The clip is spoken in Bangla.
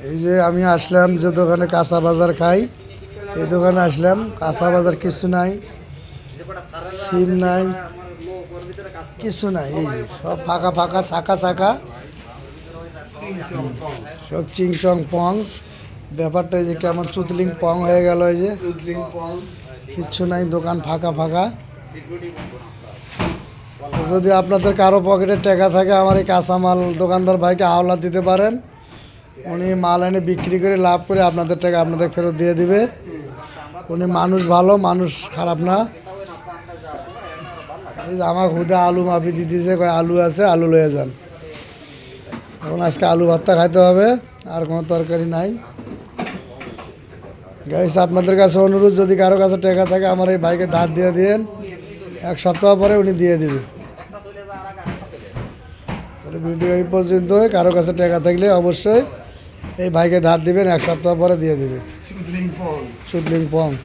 এই যে আমি আসলাম যে দোকানে কাঁচা বাজার খাই, এই দোকানে আসলাম। কাঁচা বাজার কিছু নাই, সিম নাই, কিছু নাই। এই যে সব ফাঁকা ফাঁকা, চাকা চাকা, সব চিং চং পং। ব্যাপারটা এই যে কেমন চুতলিং পং হয়ে গেল। এই যে কিচ্ছু নাই, দোকান ফাঁকা ফাঁকা। যদি আপনাদের কারো পকেটে টাকা থাকে, আমার এই কাঁচামাল দোকানদার ভাইকে আওলা দিতে পারেন। উনি মাল এনে বিক্রি করে লাভ করে আপনাদের টাকা আপনাদের ফেরত দিয়ে দিবে। উনি মানুষ ভালো, মানুষ খারাপ না। এই যে আমার হুদা আলু মাপি দিতেছে, কয় আলু আছে, আলু লয়ে যান। এখন আজকে আলু ভর্তা খাইতে হবে, আর কোনো তরকারি নাই। গাইস, আপনাদের কাছে অনুরোধ, যদি কারো কাছে টাকা থাকে আমার এই ভাইকে ধার দিয়ে দিন, এক সপ্তাহ পরে উনি দিয়ে দিবে। তাহলে ভিডিও এই পর্যন্ত। কারো কাছে টাকা থাকলে অবশ্যই এই ভাইকে ধার দিবেন, এক সপ্তাহ পরে দিয়ে দিবে। সুদলিং পং।